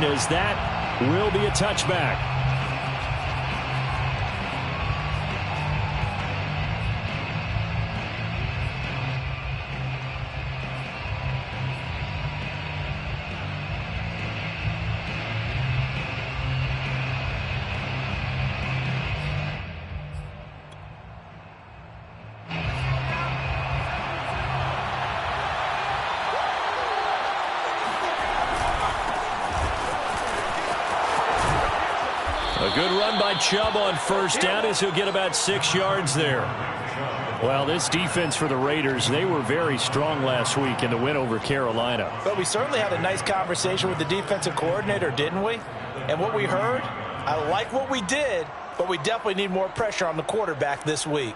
as that will be a touchback. A good run by Chubb on first down as he'll get about 6 yards there. Well, this defense for the Raiders, they were very strong last week in the win over Carolina. But we certainly had a nice conversation with the defensive coordinator, didn't we? And what we heard, I like what we did, but we definitely need more pressure on the quarterback this week.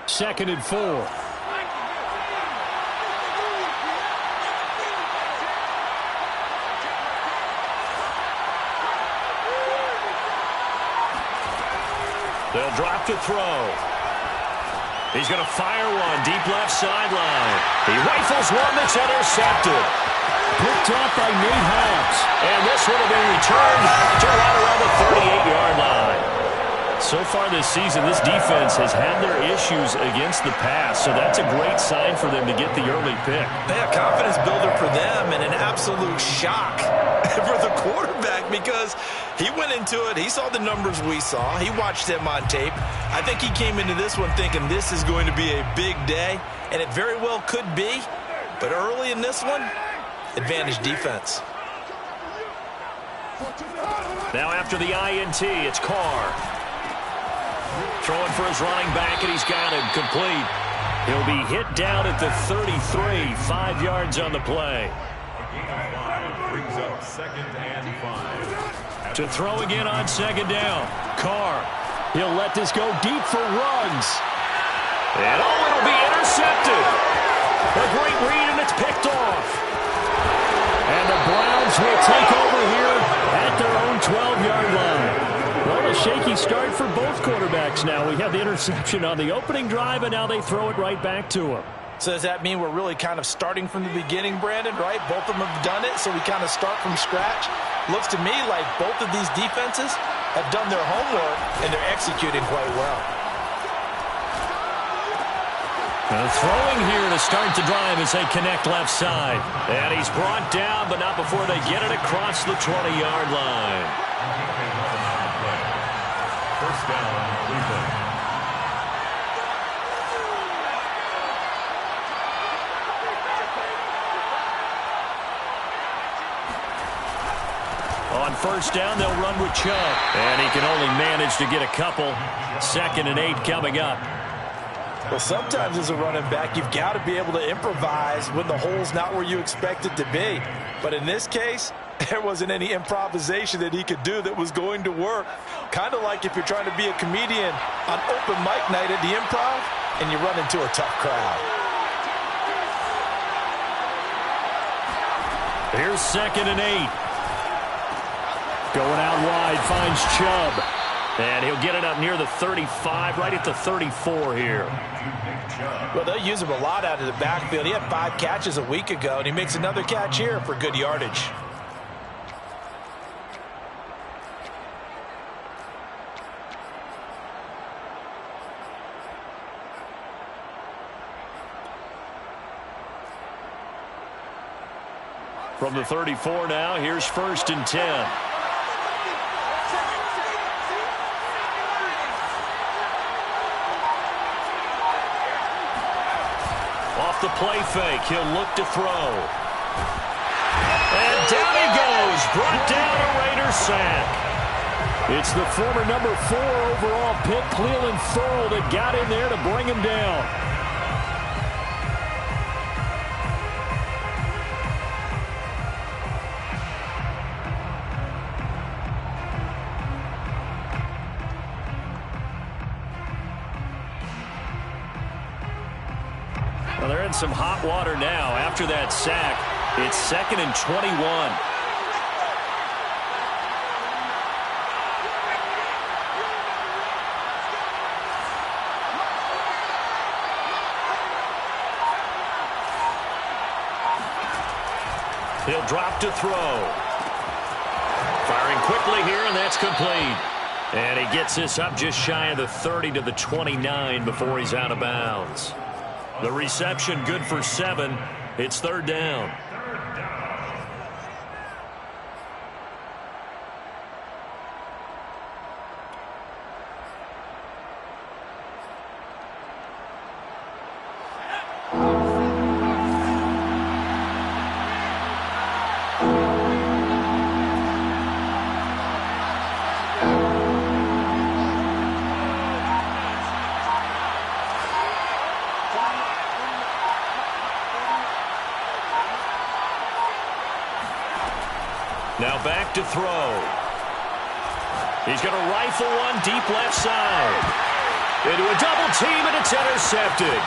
Second and 4. They'll drop to throw. He's going to fire one deep left sideline. He rifles one that's intercepted. Picked off by Nate Hobbs. And this one will be returned to right around the 38-yard line. So far this season, this defense has had their issues against the pass, so that's a great sign for them to get the early pick. Yeah, confidence builder for them and an absolute shock for the quarterback because he went into it. He saw the numbers we saw. He watched them on tape. I think he came into this one thinking this is going to be a big day, and it very well could be. But early in this one, advantage defense. Now after the INT, it's Carr. Throwing for his running back, and he's got him complete. He'll be hit down at the 33, 5 yards on the play. Brings up 2nd and 5. To throw again on 2nd down. Carr, he'll let this go deep for Ruggs. And it'll be intercepted. A great read, and it's picked off. And the Browns will take over here at their own 12-yard line. Well, a shaky start for both quarterbacks now. We have the interception on the opening drive, and now they throw it right back to him. So does that mean we're really kind of starting from the beginning, Brandon, right? Both of them have done it, so we kind of start from scratch. Looks to me like both of these defenses have done their homework, and they're executing quite well. Throwing here to start the drive as they connect left side. And he's brought down, but not before they get it across the 20-yard line. First down, Cleveland. On first down, they'll run with Chubb. And he can only manage to get a couple. 2nd and 8 coming up. Well, sometimes as a running back, you've got to be able to improvise when the hole's not where you expect it to be. But in this case, there wasn't any improvisation that he could do that was going to work. Kind of like if you're trying to be a comedian on open mic night at the Improv and you run into a tough crowd. Here's 2nd and 8. Going out wide, finds Chubb. And he'll get it up near the 35, right at the 34 here. Well, they'll use him a lot out of the backfield. He had 5 catches a week ago, and he makes another catch here for good yardage. From the 34 now, here's 1st and 10. Off the play fake, he'll look to throw. And down he goes, brought down a Raiders sack. It's the former number 4 overall pick, Cleveland Ferrell, that got in there to bring him down. Well, they're in some hot water now after that sack. It's 2nd and 21. He'll drop to throw. Firing quickly here, and that's complete. And he gets this up just shy of the 30 to the 29 before he's out of bounds. The reception good for 7. It's third down. Now back to throw. He's going to rifle one deep left side. Into a double team, and it's intercepted.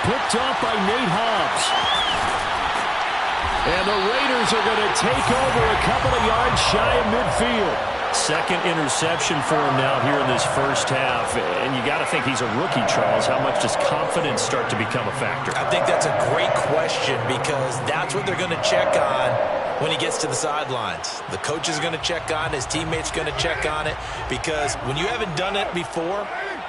Picked off by Nate Hobbs. And the Raiders are going to take over a couple of yards shy of midfield. Second interception for him now here in this first half. And you got to think he's a rookie, Charles. How much does confidence start to become a factor? I think that's a great question because that's what they're going to check on when he gets to the sidelines. The coach is going to check on it. His teammates going to check on it because when you haven't done it before,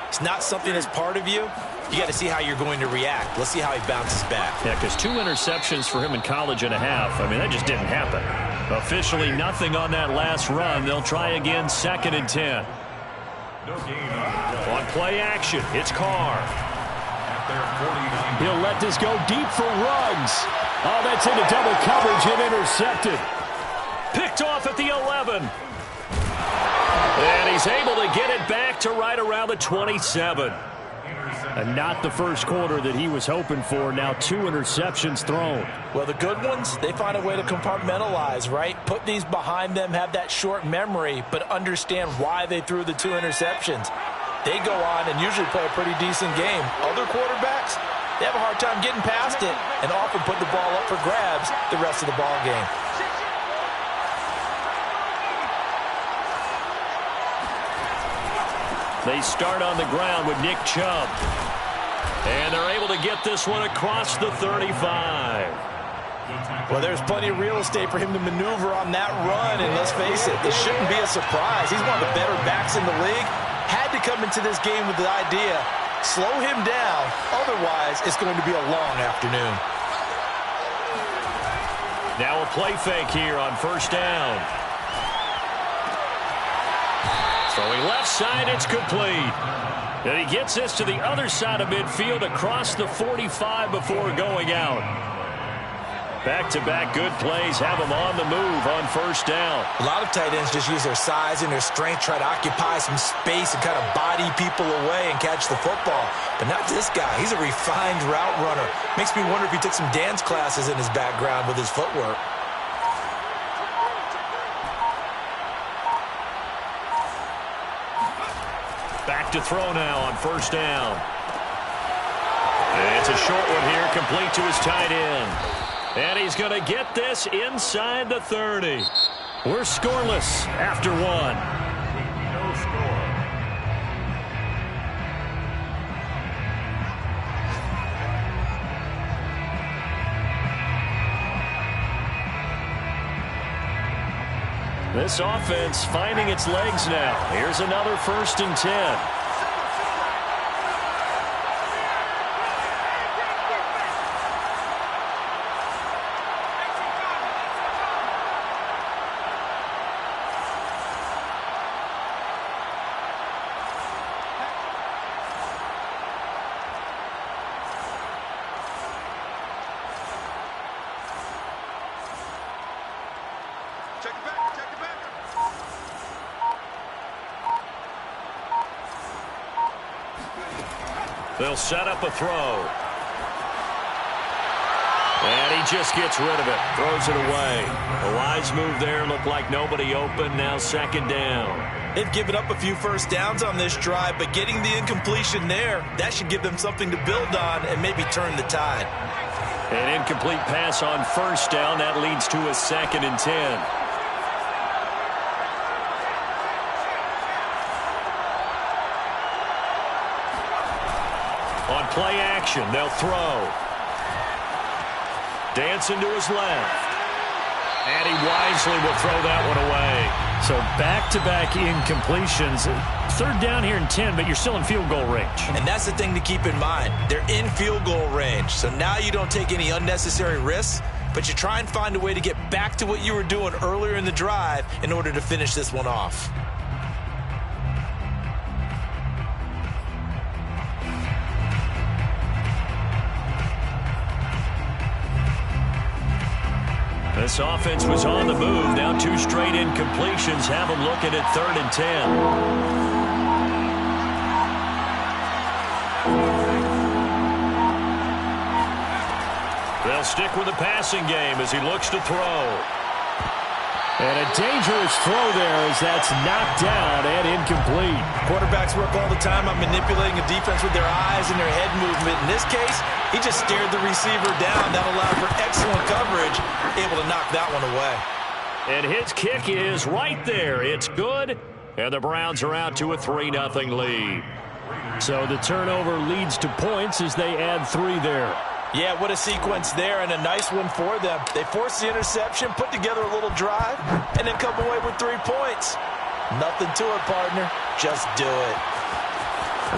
it's not something that's part of you. You got to see how you're going to react. Let's see how he bounces back. Yeah, because 2 interceptions for him in college and a half. I mean, that just didn't happen. Officially nothing on that last run. They'll try again, 2nd and 10. On play action, it's Carr. He'll let this go deep for Ruggs. Oh, that's into double coverage and intercepted. Picked off at the 11. And he's able to get it back to right around the 27. And not the first quarter that he was hoping for. Now 2 interceptions thrown. Well, the good ones, they find a way to compartmentalize, right? Put these behind them, have that short memory, but understand why they threw the 2 interceptions. They go on and usually play a pretty decent game. Other quarterbacks, they have a hard time getting past it and often put the ball up for grabs the rest of the ball game. They start on the ground with Nick Chubb. And they're able to get this one across the 35. Well, there's plenty of real estate for him to maneuver on that run. And let's face it, this shouldn't be a surprise. He's one of the better backs in the league. Had to come into this game with the idea, slow him down. Otherwise, it's going to be a long afternoon. Now a play fake here on first down. Throwing left side, it's complete. And he gets this to the other side of midfield across the 45 before going out. Back-to-back good plays have him on the move on first down. A lot of tight ends just use their size and their strength, try to occupy some space and kind of body people away and catch the football. But not this guy. He's a refined route runner. Makes me wonder if he took some dance classes in his background with his footwork. Back to throw now on first down. And it's a short one here, complete to his tight end. And he's going to get this inside the 30. We're scoreless after 1. No score. This offense finding its legs now. Here's another 1st and 10. They'll set up a throw. And he just gets rid of it. Throws it away. A wise move there. Looked like nobody open. Now 2nd down. They've given up a few first downs on this drive, but getting the incompletion there, that should give them something to build on and maybe turn the tide. An incomplete pass on first down. That leads to a 2nd and 10. On play action, they'll throw. Dancing to his left. And he wisely will throw that one away. So back-to-back incompletions. Third down here in 10, but you're still in field goal range. And that's the thing to keep in mind. They're in field goal range. So now you don't take any unnecessary risks, but you try and find a way to get back to what you were doing earlier in the drive in order to finish this one off. This offense was on the move. Now 2 straight incompletions. Have them looking at 3rd and 10. They'll stick with the passing game as he looks to throw. And a dangerous throw there as that's knocked down and incomplete. Quarterbacks work all the time on manipulating a defense with their eyes and their head movement. In this case, he just stared the receiver down. That allowed for excellent coverage, able to knock that one away. And his kick is right there. It's good. And the Browns are out to a 3-0 lead. So the turnover leads to points as they add 3 there. Yeah, what a sequence there, and a nice one for them. They forced the interception, put together a little drive, and then come away with 3 points. Nothing to it, partner. Just do it.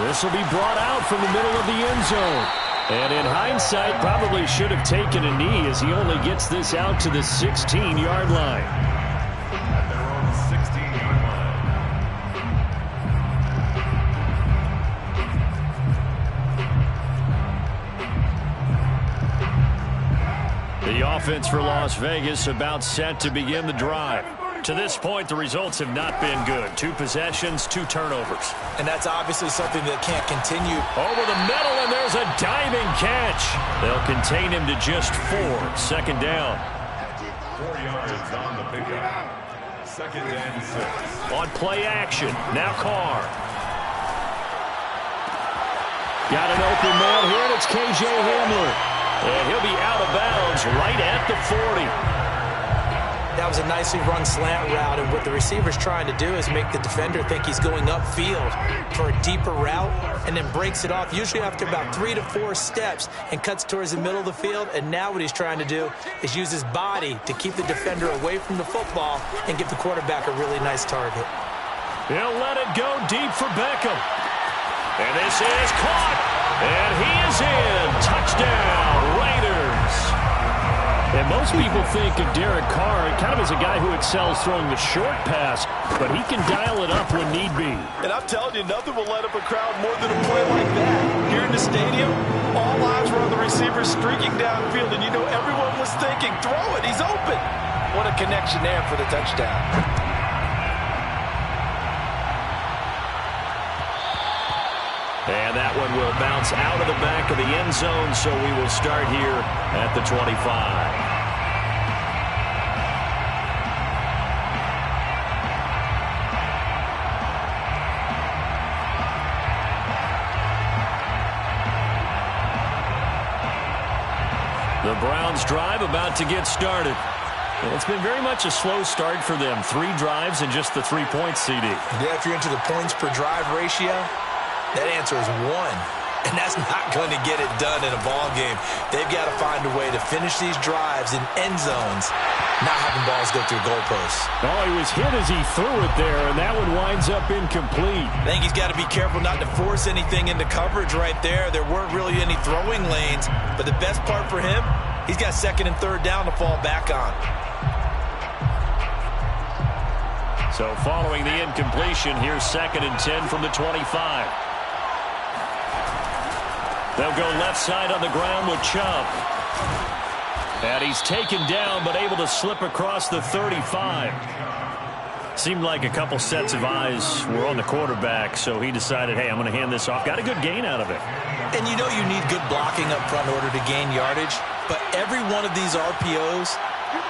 This will be brought out from the middle of the end zone. And in hindsight, probably should have taken a knee as he only gets this out to the 16-yard line. At their own 16-yard line. The offense for Las Vegas about set to begin the drive. To this point, the results have not been good. 2 possessions, 2 turnovers. And that's obviously something that can't continue. Over the middle, and there's a diving catch. They'll contain him to just 4. 2nd down. 4 yards on the pickup. 2nd and 6. On play action, now Carr. Got an open man here, and it's K.J. Hamler. And he'll be out of bounds right at the 40. That was a nicely run slant route, and what the receiver's trying to do is make the defender think he's going upfield for a deeper route and then breaks it off, usually after about 3 to 4 steps, and cuts towards the middle of the field. And now what he's trying to do is use his body to keep the defender away from the football and give the quarterback a really nice target. He'll let it go deep for Beckham. And this is caught. And he is in. Touchdown, Raiders. And most people think of Derek Carr kind of as a guy who excels throwing the short pass, but he can dial it up when need be. And I'm telling you, nothing will light up a crowd more than a play like that. Here in the stadium, all eyes were on the receiver streaking downfield, and you know everyone was thinking, throw it, he's open. What a connection there for the touchdown. And that one will bounce out of the back of the end zone, so we will start here at the 25. The Browns drive about to get started. It's been very much a slow start for them. 3 drives and just the 3 points, CD. Yeah, if you're into the points per drive ratio, that answer is 1, and that's not going to get it done in a ball game. They've got to find a way to finish these drives in end zones, not having balls go through goalposts. Oh, he was hit as he threw it there, and that one winds up incomplete. I think he's got to be careful not to force anything into coverage right there. There weren't really any throwing lanes, but the best part for him, he's got 2nd and 3rd down to fall back on. So following the incompletion, here's 2nd and 10 from the 25. They'll go left side on the ground with Chubb. And he's taken down, but able to slip across the 35. Seemed like a couple sets of eyes were on the quarterback, so he decided, hey, I'm going to hand this off. Got a good gain out of it. And you know you need good blocking up front in order to gain yardage, but every one of these RPOs,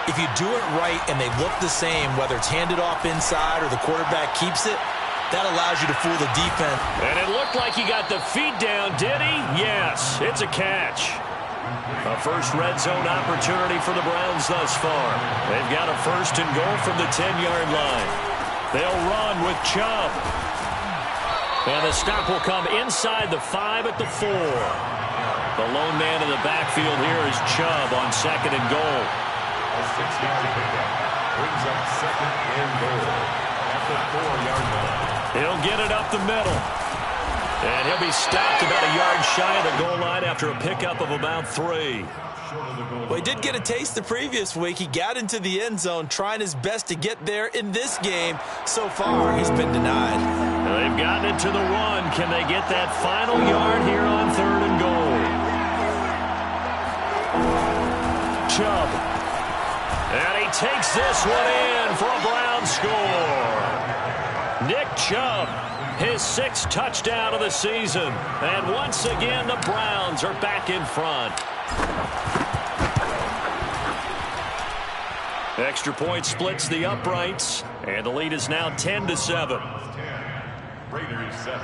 if you do it right and they look the same, whether it's handed off inside or the quarterback keeps it, that allows you to fool the defense. And it looked like he got the feet down, did he? Yes, it's a catch. A first red zone opportunity for the Browns thus far. They've got a 1st and goal from the 10-yard line. They'll run with Chubb. And the stop will come inside the 5 at the 4. The lone man in the backfield here is Chubb on 2nd and goal. A 6-yard pickup. Brings up 2nd and goal at the 4-yard line. He'll get it up the middle. And he'll be stopped about a yard shy of the goal line after a pickup of about 3. Well, he did get a taste the previous week. He got into the end zone trying his best to get there in this game. So far, he's been denied. They've gotten it to the 1. Can they get that final yard here on 3rd and goal? Chubb. And he takes this one in for a Brown score. Nick Chubb, his 6th touchdown of the season. And once again, the Browns are back in front. Extra point splits the uprights, and the lead is now 10-7. 10, Raiders 7.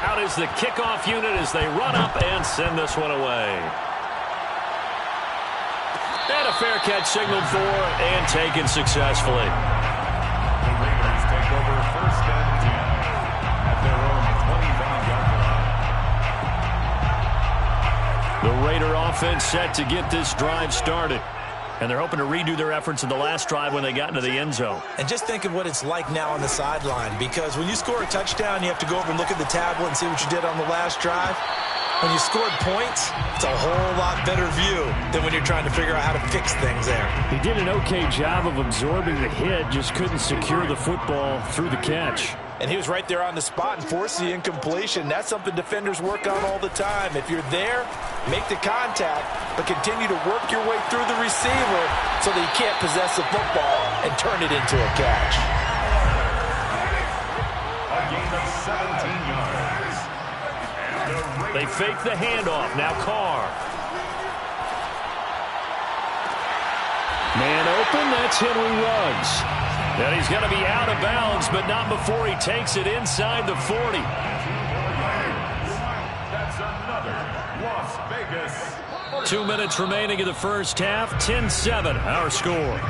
Out is the kickoff unit as they run up and send this one away. And a fair catch signaled for and taken successfully. The Raiders take over 1st and 10 at their own 25-yard line. The Raider offense set to get this drive started. And they're hoping to redo their efforts in the last drive when they got into the end zone. And just think of what it's like now on the sideline, because when you score a touchdown, you have to go over and look at the tablet and see what you did on the last drive. When you scored points, it's a whole lot better view than when you're trying to figure out how to fix things there. He did an okay job of absorbing the hit, just couldn't secure the football through the catch. And he was right there on the spot and forced the incompletion. That's something defenders work on all the time. If you're there, make the contact, but continue to work your way through the receiver so that you can't possess the football and turn it into a catch. A gain of 17 yards. They fake the handoff. Now Carr. Man open. That's Henry Ruggs. And he's going to be out of bounds, but not before he takes it inside the 40. That's another Las Vegas. 2 minutes remaining in the first half. 10-7, our score.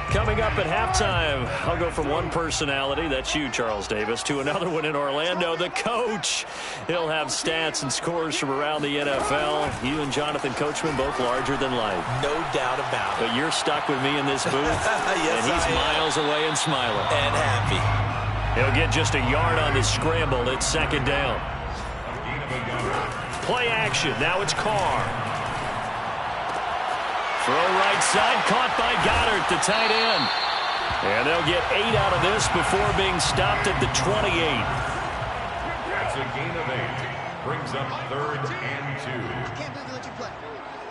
Coming up at halftime, I'll go from one personality, that's you, Charles Davis, to another one in Orlando, the coach. He'll have stats and scores from around the NFL. You and Jonathan Coachman, both larger than life. No doubt about it. But you're stuck with me in this booth, yes, and he's miles away and smiling. And happy. He'll get just a yard on this scramble. It's 2nd down. Play action. Now it's Carr. Throw right side, caught by Goddard, the tight end. And they'll get 8 out of this before being stopped at the 28. That's a gain of 8. Brings up 3rd and 2. I can't believe they let you play.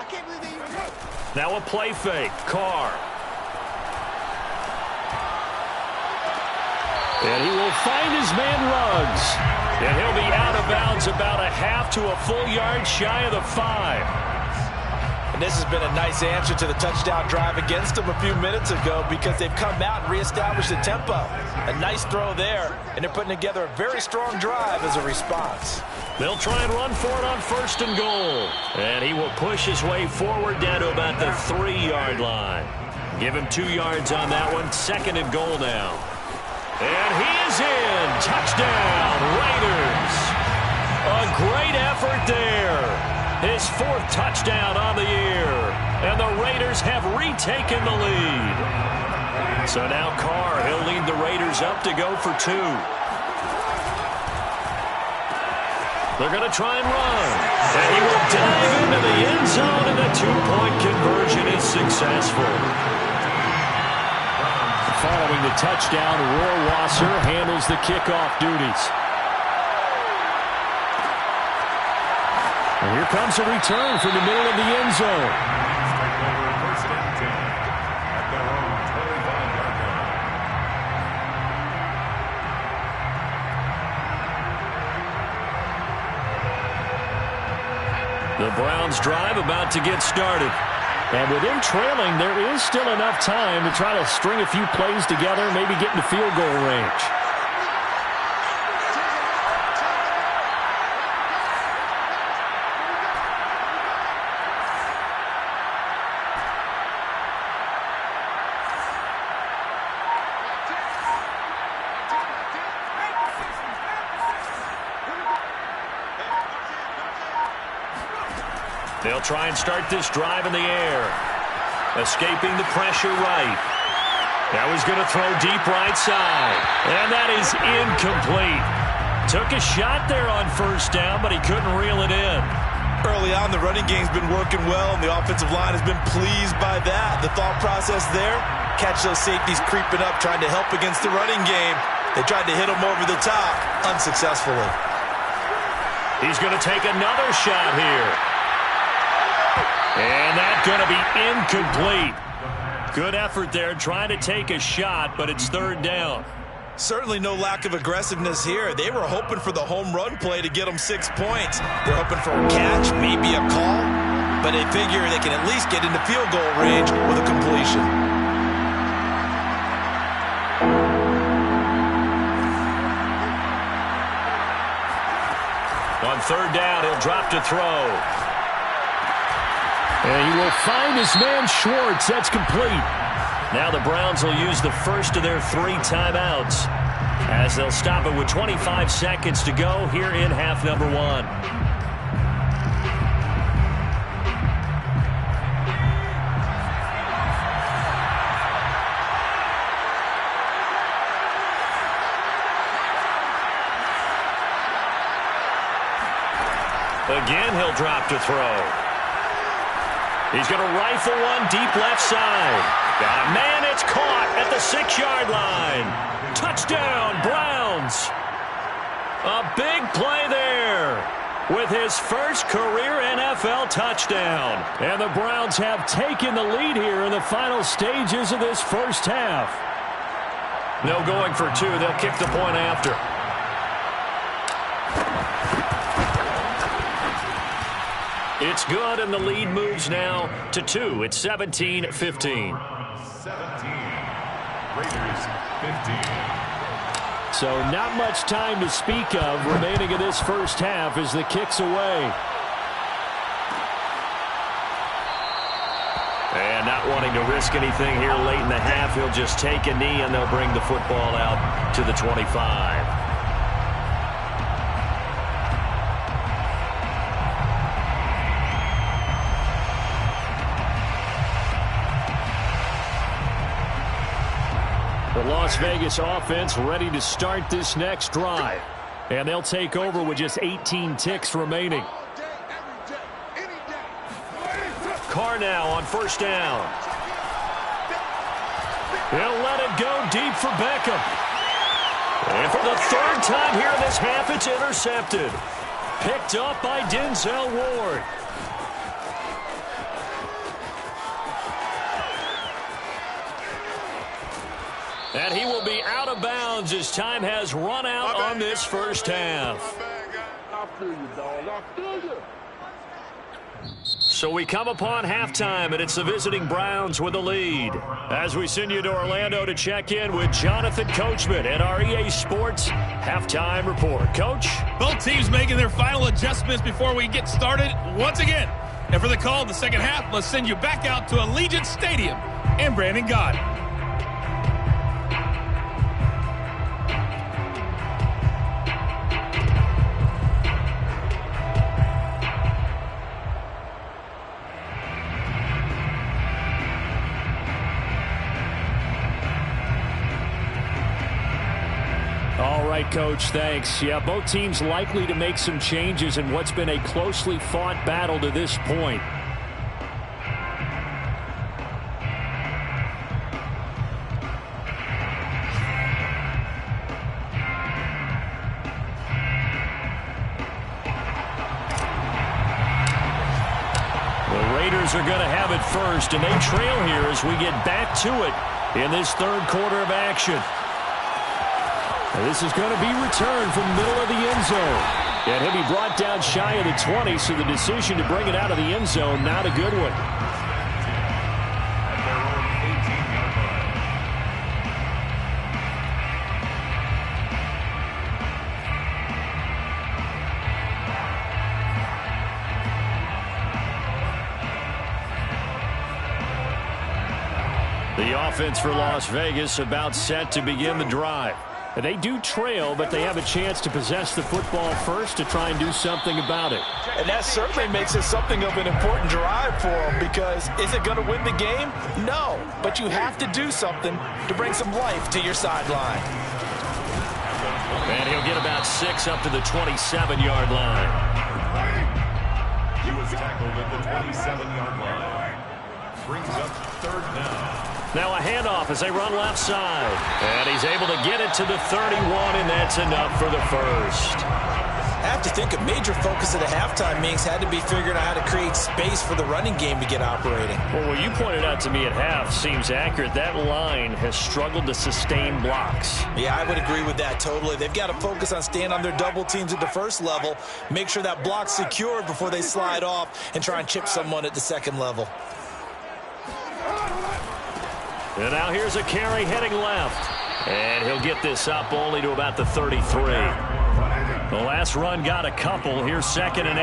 I can't believe they even play. Now a play fake. Carr. And he will find his man Ruggs. And he'll be out of bounds about a half to a full yard shy of the 5. And this has been a nice answer to the touchdown drive against them a few minutes ago, because they've come out and reestablished the tempo. A nice throw there, and they're putting together a very strong drive as a response. They'll try and run for it on 1st and goal. And he will push his way forward down to about the 3-yard line. Give him 2 yards on that one. 2nd and goal now. And he is in. Touchdown, Raiders. A great effort there. His 4th touchdown on the year. And the Raiders have retaken the lead. So now Carr, he'll lead the Raiders up to go for 2. They're going to try and run. And he will dive into the end zone, and the 2-point conversion is successful. Following the touchdown, Rohrwasser handles the kickoff duties. And here comes a return from the middle of the end zone. First and 10 at their own 25-yard line. The Browns drive about to get started. And with him trailing, there is still enough time to try to string a few plays together, maybe get into field goal range. They'll try and start this drive in the air. Escaping the pressure right. Now he's going to throw deep right side. And that is incomplete. Took a shot there on first down, but he couldn't reel it in. Early on, the running game's been working well, and the offensive line has been pleased by that. The thought process there, catch those safeties creeping up, trying to help against the running game. They tried to hit him over the top, unsuccessfully. He's going to take another shot here. And that's going to be incomplete. Good effort there trying to take a shot, but it's third down. Certainly no lack of aggressiveness here. They were hoping for the home run play to get them 6 points. They're hoping for a catch, maybe a call, but they figure they can at least get into field goal range with a completion. On third down, he'll drop to throw. And he will find his man Schwartz. That's complete. Now the Browns will use the first of their 3 timeouts as they'll stop it with 25 seconds to go here in half number 1. Again, he'll drop to throw. He's going to rifle one deep left side. Got a man, it's caught at the 6-yard line. Touchdown, Browns. A big play there with his first career NFL touchdown. And the Browns have taken the lead here in the final stages of this first half. No going for 2. They'll kick the point after. It's good, and the lead moves now to 2. It's 17-15. 17. Raiders, 15. So not much time to speak of remaining in this first half as the kick's away. And not wanting to risk anything here late in the half, he'll just take a knee, and they'll bring the football out to the 25. The Las Vegas offense ready to start this next drive. And they'll take over with just 18 ticks remaining. Carr now on first down. He'll let it go deep for Beckham. And for the 3rd time here in this half, it's intercepted. Picked up by Denzel Ward. And he will be out of bounds as time has run out on this first half. So we come upon halftime, and it's the visiting Browns with the lead. As we send you to Orlando to check in with Jonathan Coachman at our EA Sports Halftime Report. Coach? Both teams making their final adjustments before we get started once again. And for the call in the second half, let's send you back out to Allegiant Stadium in Brandon God. All right, Coach, thanks. Yeah, both teams likely to make some changes in what's been a closely fought battle to this point. The Raiders are going to have it first, and they trail here as we get back to it in this 3rd quarter of action. This is going to be returned from the middle of the end zone. And he'll be brought down shy of the 20, so the decision to bring it out of the end zone, not a good one. The offense for Las Vegas about set to begin the drive. They do trail, but they have a chance to possess the football first to try and do something about it. And that certainly makes it something of an important drive for them, because is it going to win the game? No, but you have to do something to bring some life to your sideline. And he'll get about 6 up to the 27-yard line. He was tackled at the 27-yard line. Brings up 3rd down. Now a handoff as they run left side. And he's able to get it to the 31, and that's enough for the first. I have to think a major focus at the halftime meetings had to be figuring out how to create space for the running game to get operating. Well, what you pointed out to me at half seems accurate. That line has struggled to sustain blocks. Yeah, I would agree with that totally. They've got to focus on staying on their double teams at the first level, make sure that block's secured before they slide off and try and chip someone at the second level. And now here's a carry heading left. And he'll get this up only to about the 33. The last run got a couple. Here's 2nd and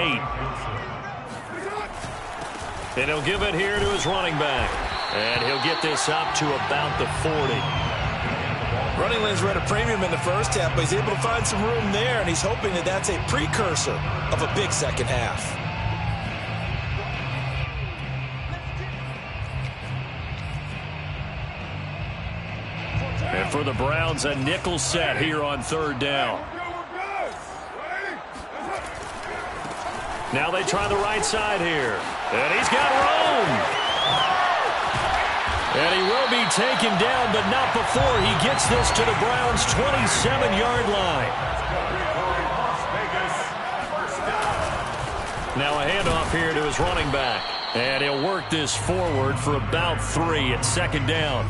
8. And he'll give it here to his running back. And he'll get this up to about the 40. Running lanes were at a premium in the first half, but he's able to find some room there, and he's hoping that that's a precursor of a big second half. And for the Browns, a nickel set here on 3rd down. Now they try the right side here. And he's got room. And he will be taken down, but not before he gets this to the Browns' 27-yard line. Now a handoff here to his running back. And he'll work this forward for about 3 at 2nd down.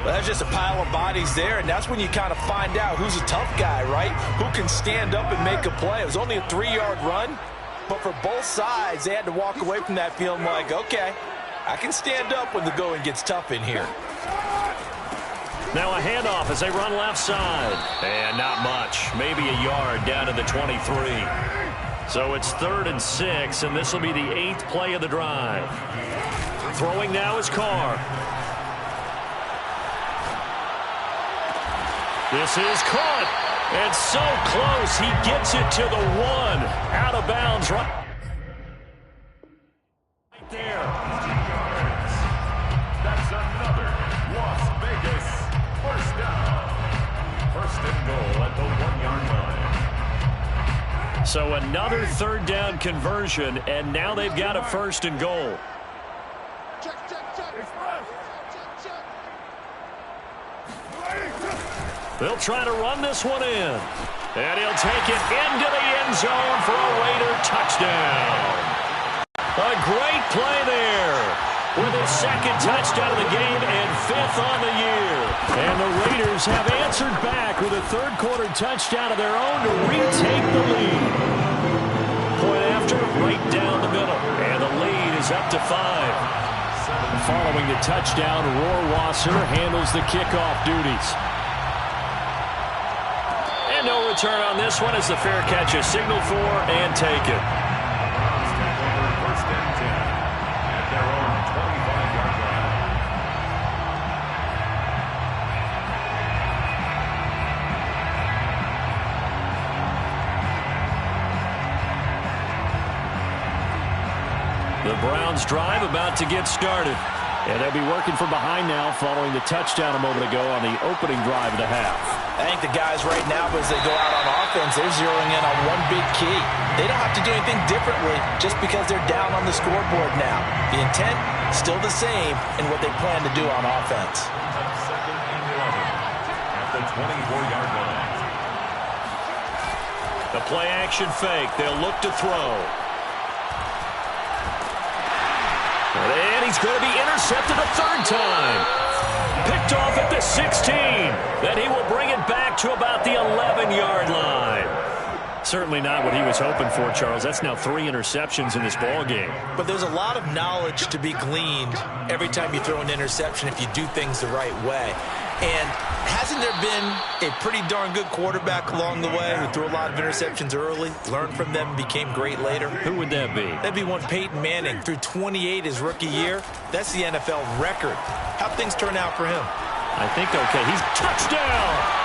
Well, that's just a pile of bodies there, and that's when you kind of find out who's a tough guy, right? Who can stand up and make a play. It was only a 3-yard run, but for both sides, they had to walk away from that feeling like, okay, I can stand up when the going gets tough in here. Now a handoff as they run left side. And not much. Maybe a yard down to the 23. So it's 3rd and 6, and this will be the 8th play of the drive. Throwing now is Carr. This is caught, and so close, he gets it to the 1. Out of bounds right there. That's another Las Vegas 1st down. 1st and goal at the 1-yard line. So another 3rd down conversion, and now they've got a 1st and goal. They'll try to run this one in. And he'll take it into the end zone for a Raider touchdown. A great play there with his 2nd touchdown of the game and 5th on the year. And the Raiders have answered back with a 3rd quarter touchdown of their own to retake the lead. Point after, right down the middle. And the lead is up to 5. Following the touchdown, Rohrwasser handles the kickoff duties. And no return on this one as the fair catch is signaled for and taken. 1st and 10 at their own 25-yard line. The Browns drive about to get started. And they'll be working from behind now following the touchdown a moment ago on the opening drive of the half. I think the guys right now, as they go out on offense, they're zeroing in on one big key. They don't have to do anything differently just because they're down on the scoreboard now. The intent, still the same in what they plan to do on offense. 2nd and 11 at the 24-yard line. The play action fake. They'll look to throw. And he's going to be intercepted a 3rd time. Picked off at the 16. Then he will bring it back to about the 11-yard line. Certainly not what he was hoping for, Charles. That's now 3 interceptions in this ball game. But there's a lot of knowledge to be gleaned every time you throw an interception if you do things the right way. And hasn't there been a pretty darn good quarterback along the way who threw a lot of interceptions early, learned from them, and became great later? Who would that be? That'd be one Peyton Manning. Threw 28 his rookie year. That's the NFL record. How'd things turn out for him? I think okay. He's touchdown.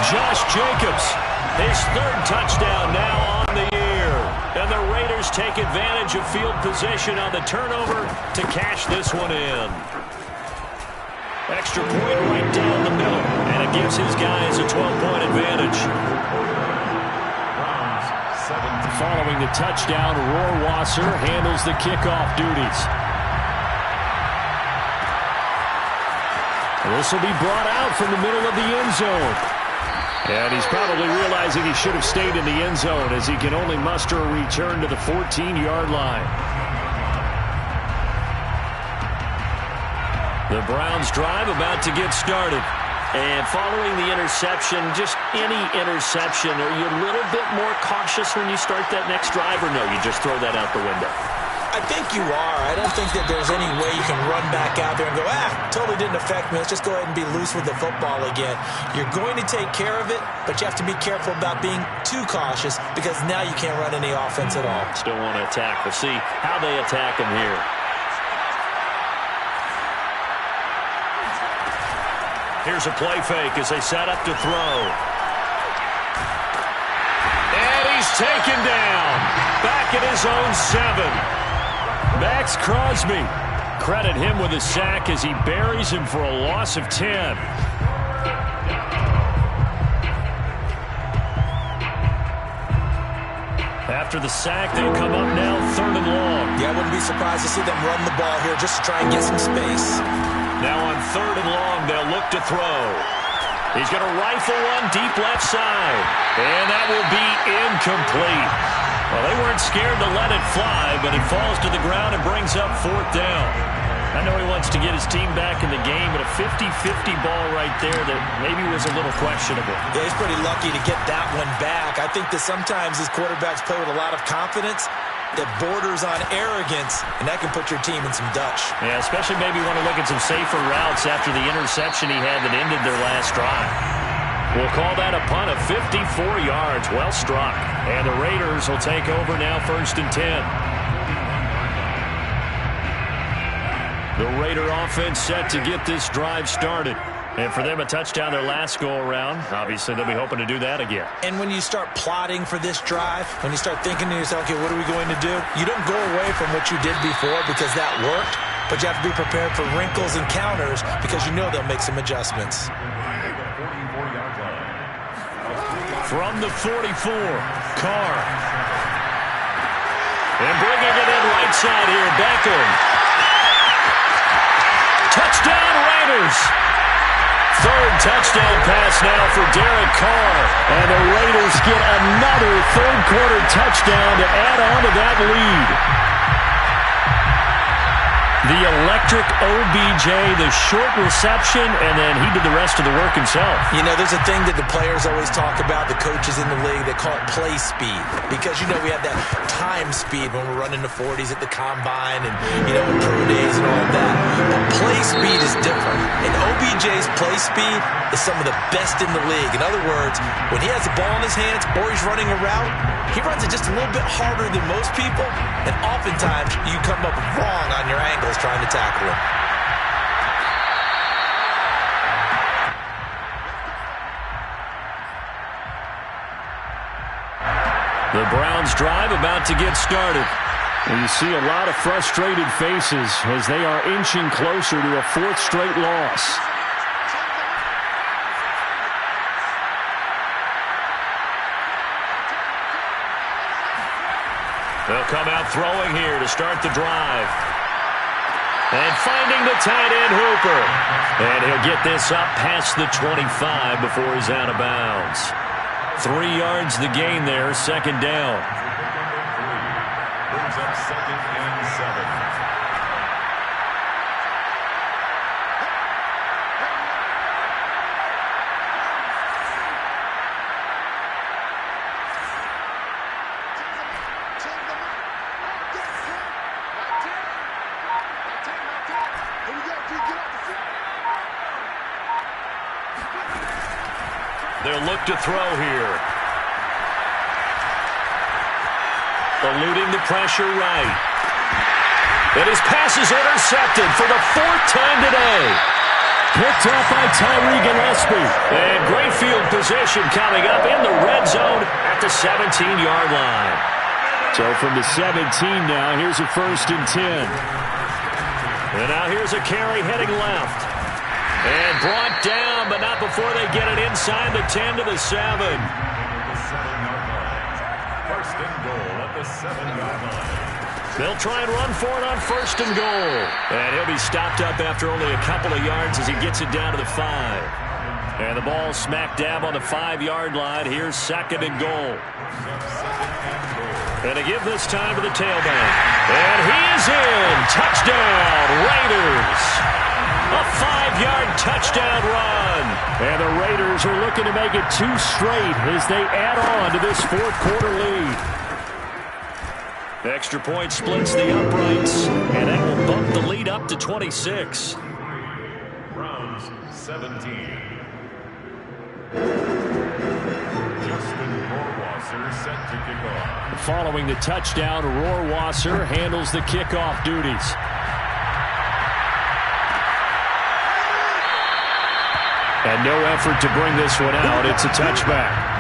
Josh Jacobs, his third touchdown now on the year. And the Raiders take advantage of field position on the turnover to cash this one in. Extra point right down the middle, and it gives his guys a 12-point advantage. Following the touchdown, Rohrwasser handles the kickoff duties. This will be brought out from the middle of the end zone. And he's probably realizing he should have stayed in the end zone as he can only muster a return to the 14-yard line. The Browns drive about to get started. And following the interception, just any interception, are you a little bit more cautious when you start that next drive, or no, you just throw that out the window? I think you are. I don't think that there's any way you can run back out there and go, totally didn't affect me. Let's just go ahead and be loose with the football again. You're going to take care of it, but you have to be careful about being too cautious because now you can't run any offense at all. Still want to attack. We'll see how they attack him here. Here's a play fake as they set up to throw. And he's taken down. Back at his own 7. Max Crosby. Credit him with a sack as he buries him for a loss of 10. After the sack, they'll come up now 3rd and long. Yeah, I wouldn't be surprised to see them run the ball here just to try and get some space. Now on 3rd and long, they'll look to throw. He's going to rifle one deep left side. And that will be incomplete. Well, they weren't scared to let it fly, but it falls to the ground and brings up 4th down. I know he wants to get his team back in the game, but a 50-50 ball right there that maybe was a little questionable. Yeah, he's pretty lucky to get that one back. I think that sometimes his quarterbacks play with a lot of confidence that borders on arrogance, and that can put your team in some Dutch. Yeah, especially maybe want to look at some safer routes after the interception he had that ended their last drive. We'll call that a punt of 54 yards. Well struck. And the Raiders will take over now 1st and 10. The Raider offense set to get this drive started. And for them, a touchdown their last go-around. Obviously, they'll be hoping to do that again. And when you start plotting for this drive, when you start thinking to yourself, okay, what are we going to do? You don't go away from what you did before because that worked, but you have to be prepared for wrinkles and counters because you know they'll make some adjustments. From the 44, Carr. And bringing it in right side here, Beckham. Touchdown, Raiders. 3rd touchdown pass now for Derek Carr. And the Raiders get another 3rd quarter touchdown to add on to that lead. The electric OBJ, the short reception, and then he did the rest of the work himself. You know, there's a thing that the players always talk about, the coaches in the league, they call it play speed. Because, you know, we have that time speed when we're running the 40s at the combine and, you know, in pro days and all of that. But play speed is different. And OBJ's play speed is some of the best in the league. In other words, when he has the ball in his hands or he's running a route, he runs it just a little bit harder than most people. And oftentimes, you come up wrong on your angles trying to tackle him. The Browns drive about to get started. And you see a lot of frustrated faces as they are inching closer to a 4th straight loss. They'll come out throwing here to start the drive. And finding the tight end Hooper. And he'll get this up past the 25 before he's out of bounds. 3 yards the gain there, 2nd down. Brings up 2nd and 7. They'll look to throw here. Eluding the pressure right. And his pass is intercepted for the 4th time today. Picked up by Tyree Gillespie. And great field position coming up in the red zone at the 17-yard line. So from the 17 now, here's a 1st and 10. And now here's a carry heading left. And brought down, but not before they get it inside the 10 to the 7. The 7-yard line. 1st and goal at the 7-yard line. They'll try and run for it on 1st and goal. And he'll be stopped up after only a couple of yards as he gets it down to the 5. And the ball smack dab on the 5-yard line. Here's 2nd and goal. And to give this time to the tailback. And he is in. Touchdown, Raiders. A 5-yard touchdown run. And the Raiders are looking to make it 2 straight as they add on to this 4th quarter lead. Extra point splits the uprights, and that will bump the lead up to 26. Browns 17. Justin Rohrwasser set to kick off. Following the touchdown, Rohrwasser handles the kickoff duties. And no effort to bring this one out. It's a touchback.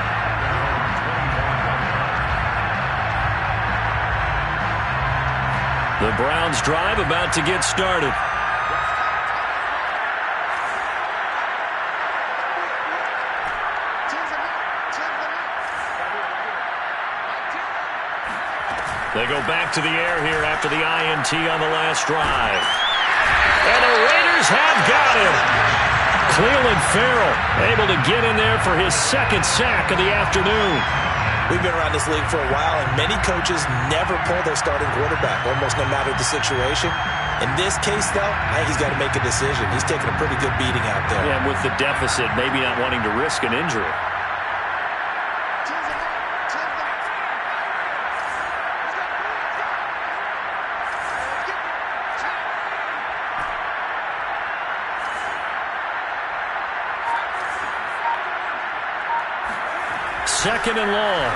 The Browns drive about to get started. They go back to the air here after the INT on the last drive. And the Raiders have got him. Cleveland Farrell able to get in there for his 2nd sack of the afternoon. We've been around this league for a while, and many coaches never pull their starting quarterback, almost no matter the situation. In this case, though, I think he's got to make a decision. He's taking a pretty good beating out there. Yeah, and with the deficit, maybe not wanting to risk an injury. Second and long.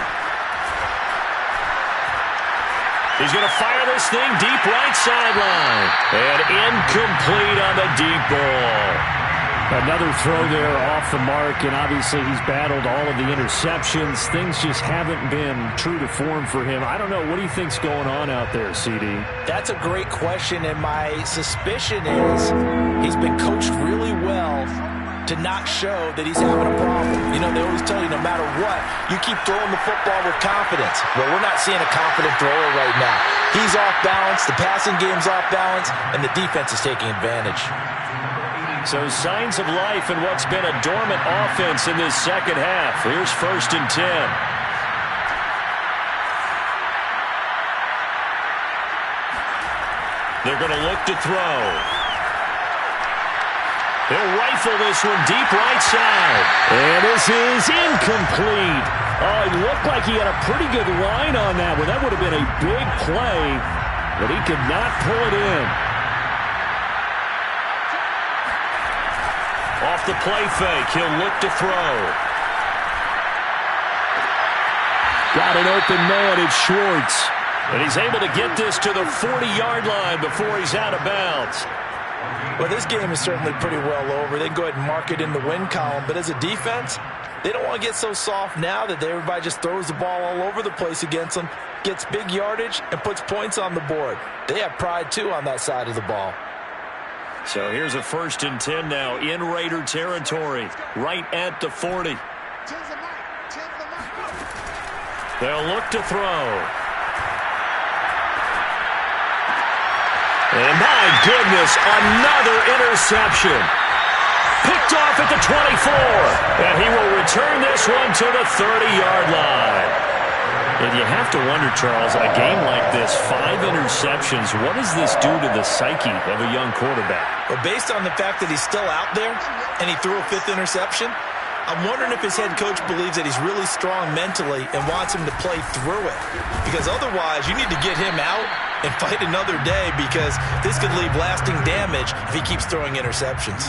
He's going to fire this thing deep right sideline. And incomplete on the deep ball. Another throw there off the mark, and obviously he's battled all of the interceptions. Things just haven't been true to form for him. I don't know. What do you think's going on out there, CD? That's a great question, and my suspicion is he's been coached really well to not show that he's having a problem. You know, they always tell you no matter what, you keep throwing the football with confidence. Well, we're not seeing a confident thrower right now. He's off balance, the passing game's off balance, and the defense is taking advantage. So signs of life in what's been a dormant offense in this second half. Here's 1st and 10. They're going to look to throw. He'll rifle this one deep right side. And this is incomplete. Oh, it looked like he had a pretty good line on that one. That would have been a big play, but he could not pull it in. Off the play fake, he'll look to throw. Got an open man, it's Schwartz. And he's able to get this to the 40-yard line before he's out of bounds. Well, this game is certainly pretty well over. They can go ahead and mark it in the win column. But as a defense, they don't want to get so soft now that everybody just throws the ball all over the place against them, gets big yardage, and puts points on the board. They have pride, too, on that side of the ball. So here's a 1st and 10 now in Raider territory, right at the 40. They'll look to throw. And my goodness, another interception. Picked off at the 24. And he will return this one to the 30-yard line. And you have to wonder, Charles, a game like this, 5 interceptions, what does this do to the psyche of a young quarterback? Well, based on the fact that he's still out there and he threw a 5th interception, I'm wondering if his head coach believes that he's really strong mentally and wants him to play through it. Because otherwise, you need to get him out and fight another day, because this could leave lasting damage if he keeps throwing interceptions.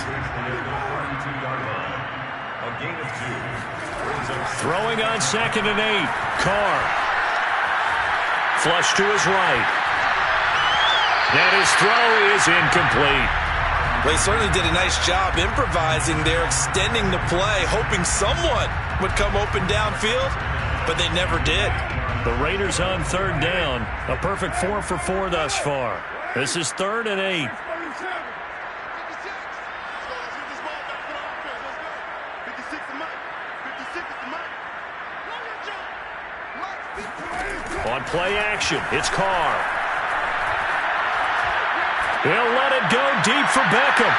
Throwing on 2nd and 8. Carr. Flush to his right. And his throw is incomplete. Well, he certainly did a nice job improvising there, extending the play, hoping someone would come open downfield, but they never did. The Raiders on third down. A perfect 4 for 4 thus far. This is 3rd and 8. On play action, it's Carr. He'll let it go deep for Beckham.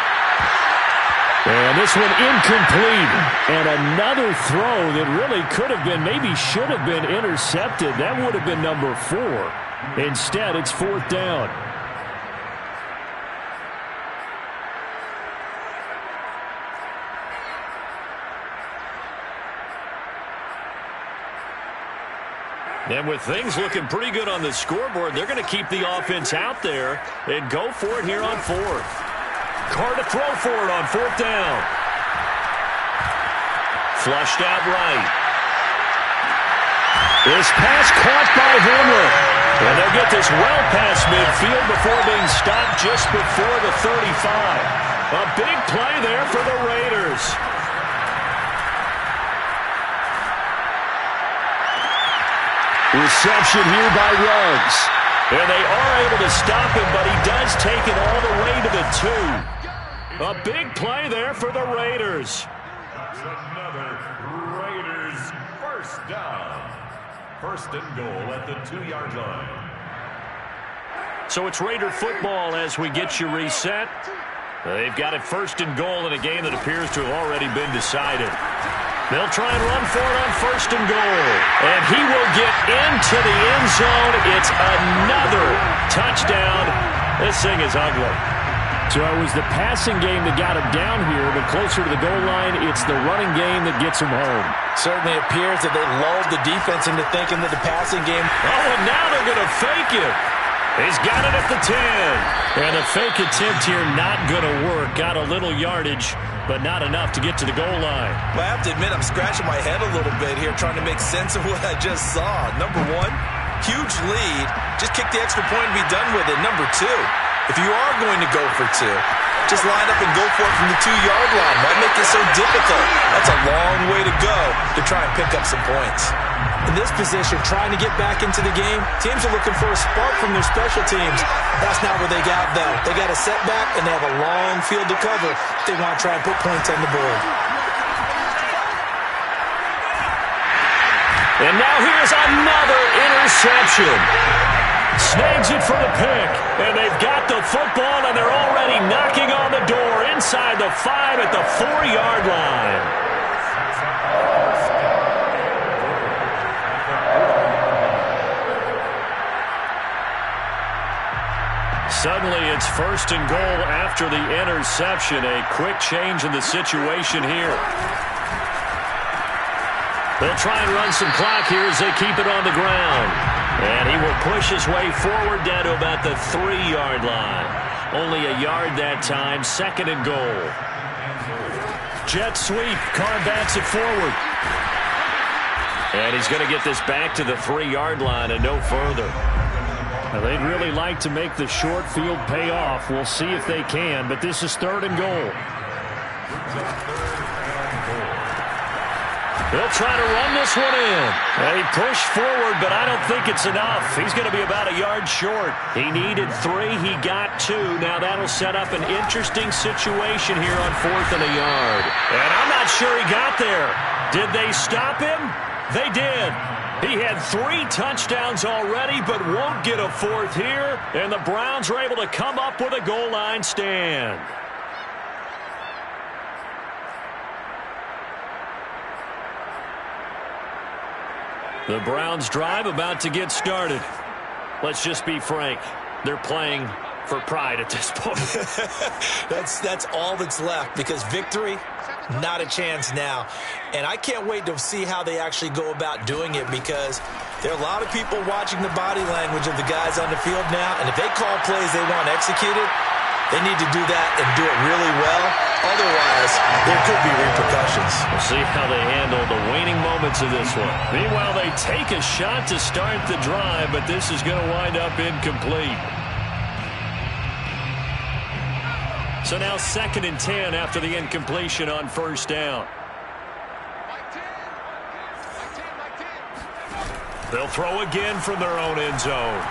And this one incomplete. And another throw that really could have been, maybe should have been intercepted. That would have been number 4. Instead, it's 4th down. And with things looking pretty good on the scoreboard, they're going to keep the offense out there and go for it here on 4th. Carr to throw for it on 4th down. Flushed out right. This pass caught by Henry. And they'll get this well past midfield before being stopped just before the 35. A big play there for the Raiders. Reception here by Ruggs. And they are able to stop him, but he does take it all the way to the 2. A big play there for the Raiders. Another Raiders first down. 1st and goal at the 2-yard line. So it's Raider football as we get you reset. They've got it 1st and goal in a game that appears to have already been decided. They'll try and run for it on 1st and goal. And he will get into the end zone. It's another touchdown. This thing is ugly. So it was the passing game that got him down here, but closer to the goal line, it's the running game that gets him home. Certainly appears that they lulled the defense into thinking that the passing game. Oh, and now they're going to fake it. He's got it at the 10. And a fake attempt here not going to work. Got a little yardage, but not enough to get to the goal line. Well, I have to admit, I'm scratching my head a little bit here trying to make sense of what I just saw. Number 1, huge lead. Just kick the extra point and be done with it. Number 2, if you are going to go for 2, just line up and go for it from the 2-yard line. Why make it so difficult? That's a long way to go to try and pick up some points. In this position, trying to get back into the game, teams are looking for a spark from their special teams. That's not what they got, though. They got a setback, and they have a long field to cover if they want to try and put points on the board. And now here's another interception. Snags it for the pick, and they've got the football, and they're already knocking on the door inside the 5 at the 4-yard line. Suddenly it's 1st and goal after the interception. A quick change in the situation here. They'll try and run some clock here as they keep it on the ground. And he will push his way forward down to about the 3-yard line. Only a yard that time. 2nd and goal. Jet sweep. Carr bats it forward. And he's going to get this back to the 3-yard line and no further. Now, they'd really like to make the short field pay off. We'll see if they can, but this is 3rd and goal. They'll try to run this one in. They push forward, but I don't think it's enough. He's going to be about a yard short. He needed 3. He got 2. Now that'll set up an interesting situation here on 4th and a yard. And I'm not sure he got there. Did they stop him? They did. He had 3 touchdowns already, but won't get a 4th here. And the Browns are able to come up with a goal line stand. The Browns drive about to get started. Let's just be frank. They're playing for pride at this point. That's all that's left, because victory, not a chance now. And I can't wait to see how they actually go about doing it, because there are a lot of people watching the body language of the guys on the field now, and if they call plays they want executed, they need to do that and do it really well. Otherwise, there could be repercussions. We'll see how they handle the waning moments of this one. Meanwhile, they take a shot to start the drive, but this is going to wind up incomplete. So now 2nd and 10 after the incompletion on first down. They'll throw again from their own end zone.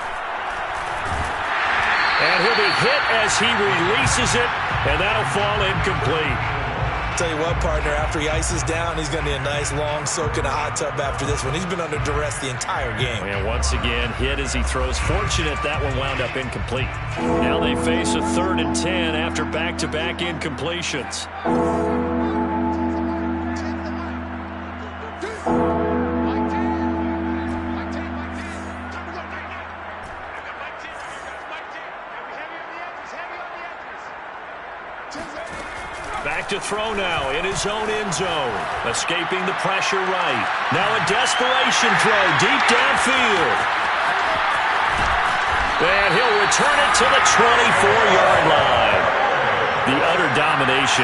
And he'll be hit as he releases it, and that'll fall incomplete. Tell you what, partner, after he ices down, he's going to need a nice long soak in a hot tub after this one. He's been under duress the entire game. And once again, hit as he throws. Fortunate that one wound up incomplete. Now they face a 3rd and 10 after back-to-back incompletions. Back to throw now in his own end zone. Escaping the pressure right. Now a desperation throw deep downfield. And he'll return it to the 24-yard line. The utter domination